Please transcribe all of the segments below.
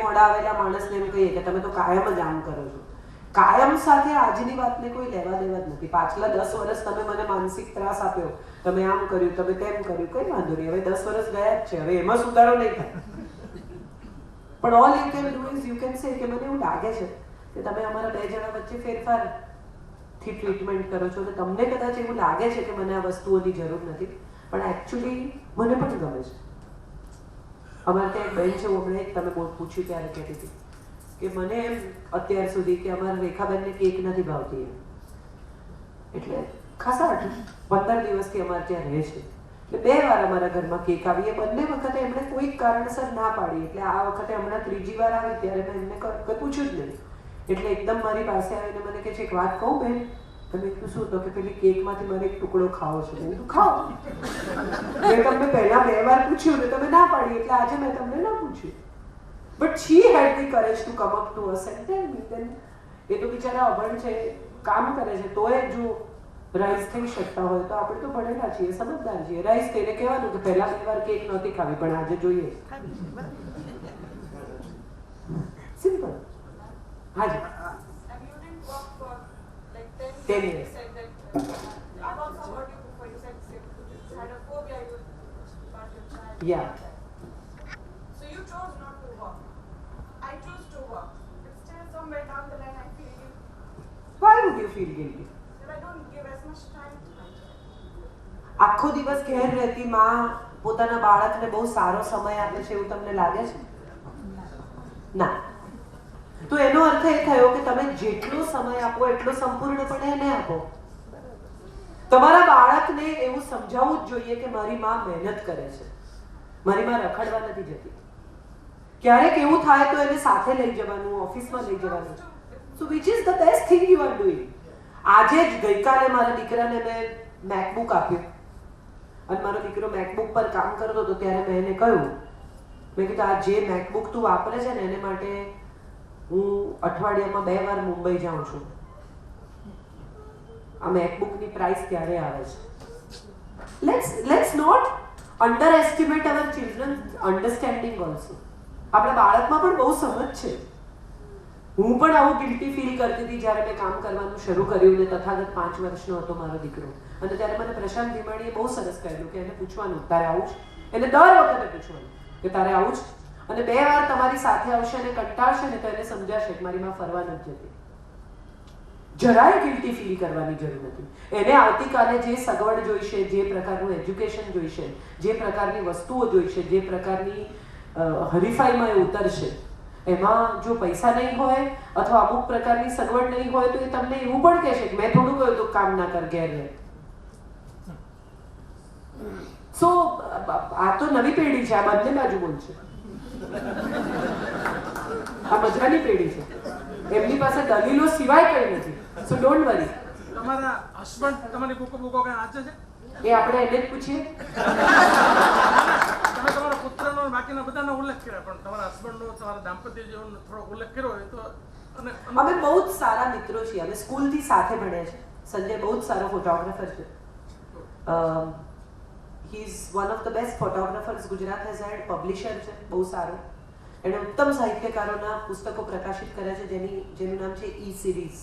મોડા આવેલા માણસને એમ કહીએ કે તમે તો કાયમ જ આમ કરો છો. કાયમ સાથે આજની વાતને કોઈ લેવા દેવા જ નથી. પાછલા 10 વર્ષ તમે મને માનસિક ત્રાસ આપ્યો, તમે આમ કર્યું, તમે તેમ કર્યું, કઈ વાંધો નહીં. હવે 10 વર્ષ ગયા જ છે, હવે એમાં સુધારો નહીં થાય. પણ all you can do is you can say કે મને એવું લાગે છે કે તમે અમારા 2 જણા વચ્ચે ફેરફારથી ટ્રીટમેન્ટ કરો છો અને તમને કદાચ એવું લાગે છે કે મને આ વસ્તુઓની જરૂર નથી, પણ એકચ્યુઅલી મને પણ ગમે છે. અમારે ત્યાં એક બેન છે, હું હમણાં તમે બહુ પૂછ્યું ત્યારે કહેતી હતી કે મને એમ અત્યાર સુધી કે અમારા રેખાબેનને કેક નથી ભાવતી એમ. એટલે ખાસા 15 દિવસથી અમારે ત્યાં રહે છે. એટલે 2 વાર અમારા ઘરમાં કેક આવી. એ બંને વખતે એમણે કોઈક કારણસર ના પાડી. એટલે આ વખતે હમણાં 3જી વાર આવી ત્યારે મેં એમને પૂછ્યું જ નહીં. એટલે એકદમ મારી પાસે આવીને મને કહે છે એક વાત કહું બેન? તમે કીધું શું? તો કે પેલી કેકમાંથી મારે એક ટુકડો ખાવો છે. મેં કીધું ખાઓ. મેં તમને પહેલા 2 વાર પૂછ્યું ને તમે ના પાડી, એટલે આજે મેં તમને ના પૂછ્યું. But she had the courage to come up to us and tell me. Then એ તો બિચારા અભણ છે, કામ કરે છે, તોય જો રાઈઝ થઈ શકતા હોય તો આપણે તો ભણેલા છીએ, સમજદાર છીએ. રાઈઝ થઈને કહેવાનું કે પહેલા 2 વાર કેક નહોતી ખાવી પણ આજે જોઈએ. સિમ્પલ. હાજી. 10 years. Yeah. So you chose not to work. I chose to work. But still somewhere down the line I feel guilty. Why would you feel guilty? That I don't give as much time to my child. આખો દિવસ ઘેર રહેતી માં પોતાના બાળકને બહુ સારો સમય આપે છે એવું તમને લાગે છે? ના. તો એનો અર્થ એ થયો કે તમે જેટલો સમય આપો એટલો સંપૂર્ણપણે એને આપો. તમારા બાળકને એવું સમજાવવું જ જોઈએ કે મારી માં મહેનત કરે છે, મારી માં રખડવા નથી જતી. ક્યારેક એવું થાય તો એને સાથે લઈ જવાનું, ઓફિસમાં લઈ જવાનું. So which is the best thing you are doing. આજે જ ગઈકાલે મારા દીકરાને મેં મેકબુક આપ્યું અને મારો દીકરો મેકબુક પર કામ કરતો હતો ત્યારે મેં એને કહ્યું, મેં કીધું આ જે મેકબુક તું વાપરે છે ને એને માટે હું અઠવાડિયામાં 2 વાર મુંબઈ જાઉં છું. આ મેકબુકની પ્રાઇસ ક્યારે આવે છે? Let's not underestimate our children understanding also. આપણા બાળકમાં પણ બહુ સમજ છે. હું પણ આવું ગિલ્ટી ફીલ કરતી હતી જ્યારે મેં કામ કરવાનું શરૂ કર્યું ને તથાગત 5 વર્ષનો હતો મારો દીકરો. અને ત્યારે મને પ્રશાંત ભીમાણીએ બહુ સરસ કહેલું કે એને પૂછવાનું તારે આવું છે. એને દર વખતે પૂછવાનું કે તારે આવું છે. અને 2 વાર તમારી સાથે આવશે અને કંટાળશે ને તો એને સમજાશે કે મારી માં ફરવા નથી જતી. જરાય ગિલ્ટી ફીલ કરવાની જરૂર નથી. એને આવતીકાલે જે સગવડ જોઈશે, જે પ્રકારનું એજ્યુકેશન જોઈશે, જે પ્રકારની વસ્તુઓ જોઈશે, જે પ્રકારની હરીફાઈમાં એ ઉતરશે, એમાં જો પૈસા નહીં હોય અથવા અમુક પ્રકારની સગવડ નહીં હોય તો એ તમને એવું પણ કહેશે કે મેં થોડું કહ્યું તો કામ ના કર, ઘેર રહે. સો આ તો નવી પેઢી છે, આ બંને બાજુ બોલશે. આ મજાની પેઢી છે, એમની પાસે દલીલો સિવાય કઈ નથી. સો ડોન્ટ વરી. તમારા હસબન્ડ તમારી બુકો કઈ વાંચે છે? એ આપણે એને જ પૂછીએ. તમે તમારા પુત્રનો બાકીના બધાનો ઉલ્લેખ કર્યો, પણ તમારા હસબન્ડનો, તમારા દાંપત્ય જીવનનો થોડો ઉલ્લેખ કર્યો હોય તો. અને અમે બહુ જ સારા મિત્રો છીએ. અમે સ્કૂલથી સાથે ભણ્યા છે. સંજય બહુ જ સારો ફોટોગ્રાફર છે. He is one of the best photographers Gujarat has head. Publisher છે બહુ સારો. એણે ઉત્તમ સાહિત્યકારોના પુસ્તકો પ્રકાશિત કર્યા છે જેનું નામ છે ઈ સિરીઝ.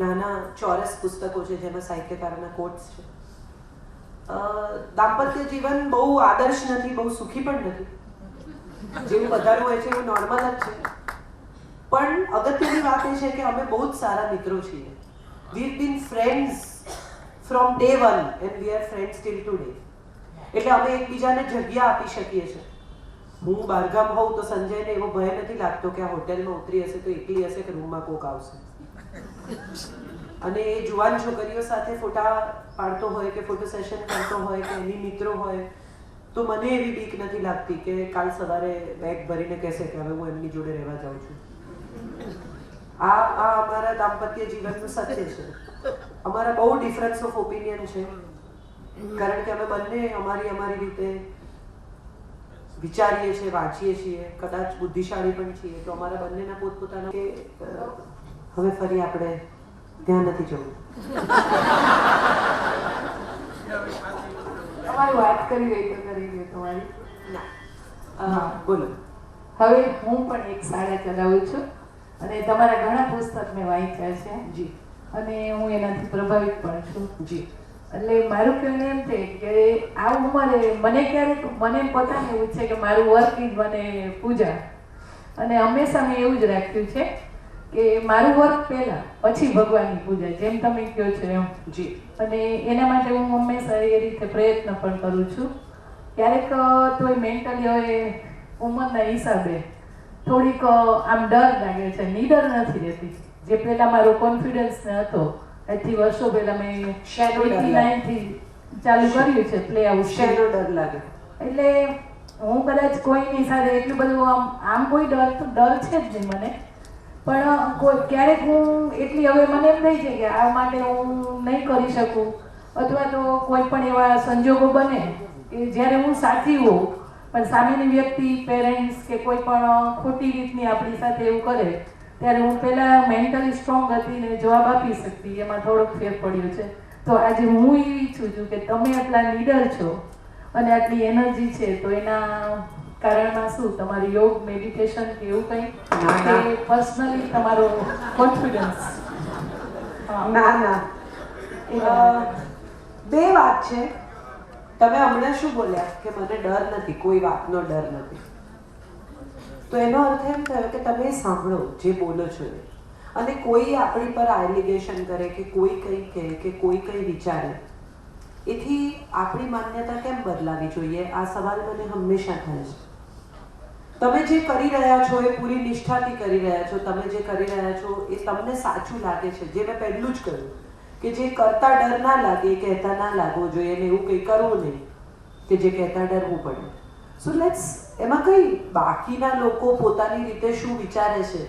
નાના ચોરસ પુસ્તકો છે જેમાં સાહિત્યકારોના કોટ્સ છે. દાંપત્ય જીવન બહુ આદર્શ નથી, બહુ સુખી પણ નથી. જેવું બધાનું હોય છે એવું નોર્મલ જ છે. પણ અગત્યની વાત એ છે કે અમે બહુ જ સારા મિત્રો છીએ. We've been friends from day 1 and we are friends till today. એટલે અમે એકબીજાને જગ્યા આપી શકીએ છીએ. હું બહારગામ હોઉં તો સંજયને એવો ભય નથી લાગતો કે આ હોટેલમાં ઉતરી હશે તો એકલી હશે કે રૂમમાં કોક આવશે. અને એ જુવાન છોકરીઓ સાથે ફોટા પાડતો હોય કે ફોટો સેશન કરતો હોય કે એની મિત્રો હોય તો મને એવી બીક નથી લાગતી કે કાલ સવારે બેગ ભરીને કહેશે કે હવે હું એમની જોડે રહેવા જાઉં છું. આ અમારા દાંપત્ય જીવનનું સત્ય છે. અમારા બહુ ડિફરન્સ ઓફ ઓપિનિયન છે, કારણ કે અમે બંને અમારી રીતે વિચારીએ છીએ, વાંચીએ છીએ, કદાચ બુદ્ધિશાળી પણ છીએ. તો અમારા બંનેના પોતપોતાના કે હવે ફરી આપણે ધ્યાન નથી જવું. તમારી વાત કરી રહી તો તમારી ના બોલો. હવે હું પણ એક શાળા ચલાવું છું અને તમારા ઘણા પુસ્તક મેં વાંચ્યા છે જી અને હું એનાથી પ્રભાવિત પણ છું. જી એટલે મારું કહેવું એમ છે કે આ ઉંમરે મને ક્યારેક મને પોતાને એવું છે કે મારું વર્ક ઇઝ મને પૂજા, અને હંમેશા મેં એવું જ રાખ્યું છે કે મારું વર્ક પહેલાં પછી ભગવાનની પૂજા, જેમ તમે કહો છો એમ. જી અને એના માટે હું હંમેશા એ રીતે પ્રયત્ન પણ કરું છું. ક્યારેક તોય મેન્ટલી હવે ઉંમરના હિસાબે થોડીક આમ ડર લાગે છે, નીડર નથી રહેતી. જે પહેલાં મારો કોન્ફિડન્સ ને હતો, આજથી વર્ષો પહેલાં મેં શેનો ડર લાગે? 89 થી ચાલુ કર્યું છે પ્લે આઉટ. શેનો ડર લાગે? એટલે હું કદાચ કોઈની સાથે એટલું બધું આમ કોઈ ડર છે જ નહીં મને, પણ કોઈ ક્યારેક હું એટલી હવે મને એમ થઈ છે કે આ માટે હું નહીં કરી શકું, અથવા તો કોઈ પણ એવા સંજોગો બને કે જ્યારે હું સાચી હોઉં પણ સામેની વ્યક્તિ, પેરેન્ટ્સ કે કોઈ પણ ખોટી રીતની આપણી સાથે એવું કરે, ત્યારે હું પહેલાં મેન્ટલી સ્ટ્રોંગ હતી ને જવાબ આપી શકતી, એમાં થોડોક ફેર પડ્યો છે. તો આજે હું એવું ઈચ્છું છું કે તમે આટલા લીડર છો અને આટલી એનર્જી છે, તો એના કારણમાં શું તમારું યોગ, મેડિટેશન કે એવું કંઈ કે પર્સનલી તમારો કોન્ફિડન્સ? ના ના, બે વાત છે. તમે હમણાં શું બોલ્યા કે મને ડર નથી, કોઈ વાતનો ડર નથી, તો એનો અર્થ એમ થયો કે તમે સાંભળો જે બોલો છો એ, અને કોઈ આપણી પર એલિગેશન કરે કે કોઈ કંઈ કહે કે કોઈ કંઈ વિચારે, એથી આપણી માન્યતા કેમ બદલાવી જોઈએ? આ સવાલ મને હંમેશા થાય છે. તમે જે કરી રહ્યા છો એ પૂરી નિષ્ઠાથી કરી રહ્યા છો, તમે જે કરી રહ્યા છો એ તમને સાચું લાગે છે, જે મેં પહેલું જ કહ્યું કે જે કરતા ડર ના લાગે એ કહેતા ના લાગવું જોઈએ, અને એવું કંઈ કરવું નહીં કે જે કહેતા ડરવું પડે. સો લેટ્સ, એમાં કંઈ બાકીના લોકો પોતાની રીતે શું વિચારે છે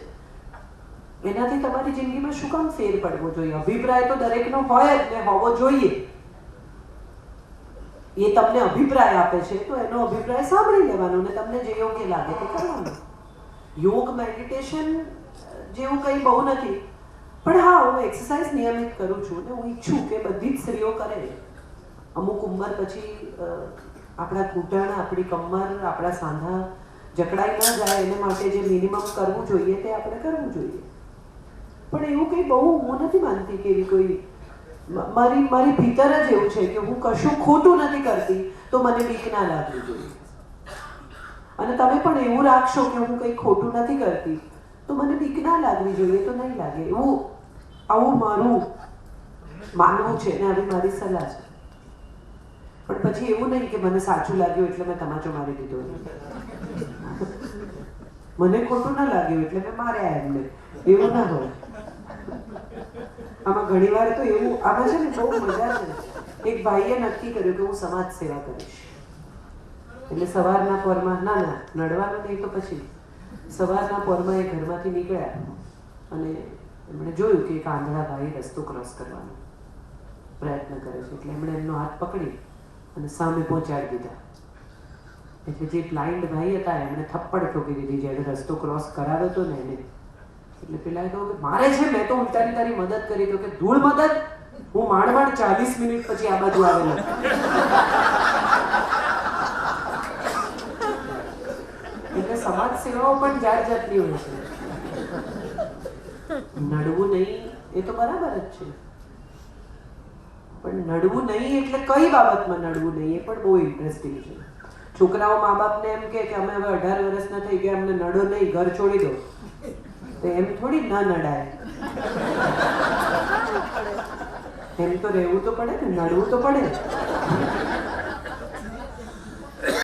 એનાથી તમારી જિંદગીમાં શું કામ ફેર પડવો જોઈએ? અભિપ્રાય તો દરેકનો હોય જ ને, હોવો જોઈએ. એ તમને અભિપ્રાય આપે છે તો એનો અભિપ્રાય સાંભળી લેવાનો ને તમને જે યોગ્ય લાગે તે કરવાનું. યોગ, મેડિટેશન જેવું કંઈ બહુ નથી, પણ હા, હું એક્સરસાઇઝ નિયમિત કરું છું ને હું ઈચ્છું કે બધી જ સ્ત્રીઓ કરે. અમુક ઉંમર પછી આપણા ઘૂંટણ, આપણી કમર, આપણા સાંધા જકડાઈ ન જાય એને માટે જે મિનિમમ કરવું જોઈએ તે આપણે કરવું જોઈએ. પણ એવું કંઈ બહુ હું નથી માનતી કે એવી કોઈ મારી ભીતર જ એવું છે કે હું કશું ખોટું નથી કરતી તો મને બીક ના લાગવી જોઈએ. અને તમે પણ એવું રાખશો કે હું કંઈ ખોટું નથી કરતી તો મને બીક ના લાગવી જોઈએ, તો નહીં લાગે. એવું આવું મારું માનવું છે ને આવી મારી સલાહ છે. પણ પછી એવું નહીં કે મને સાચું લાગ્યું એટલે મેં તમાચો મારી દીધો, મને ખોટું ના લાગ્યું એટલે મેં માર્યા એમને, એવું ના હોય. આમાં ઘણી વાર તો એવું, આમાં છે ને બહુ મજા છે. એક ભાઈએ નક્કી કર્યું કે હું સમાજ સેવા કરીશ, એટલે સવારના પોરમાં, ના નડવાનું નહીં તો પછી સવારના પોરમાં એ ઘરમાંથી નીકળ્યા અને એમણે જોયું કે એક આંધળા ભાઈ રસ્તો ક્રોસ કરવાનો પ્રયત્ન કરે છે, એટલે એમણે એમનો હાથ પકડી અને સામે પહોંચાડી દીધા. એટલે જે બ્લાઇન્ડ ભાઈ હતા એમણે થપ્પડ ઠોકી દીધી જ્યારે રસ્તો ક્રોસ કરાવ્યો હતો ને એને. એટલે પેલા કહ્યું કે મારે છે, મેં તો ઉલટાની તારી મદદ કરી. તો કે ધૂળ મદદ, હું માંડ 40 મિનિટ પછી આ બાજુ આવેલો. એટલે સમાજ સેવાઓ પણ જાત જાતની હોય છે. નડવું નહીં એ તો બરાબર જ છે, પણ નડવું નહીં એટલે કઈ બાબતમાં નડવું નહીં એ પણ બહુ ઇન્ટરેસ્ટિંગ છે. છોકરાઓ મા બાપને એમ કે અમે હવે 18 વર્ષના થઈ ગયા, અમને નડો નહીં, ઘર છોડી દો, તો એમ થોડી ના નડાય. એમ તો રહેવું તો પડે ને, નડવું તો પડે.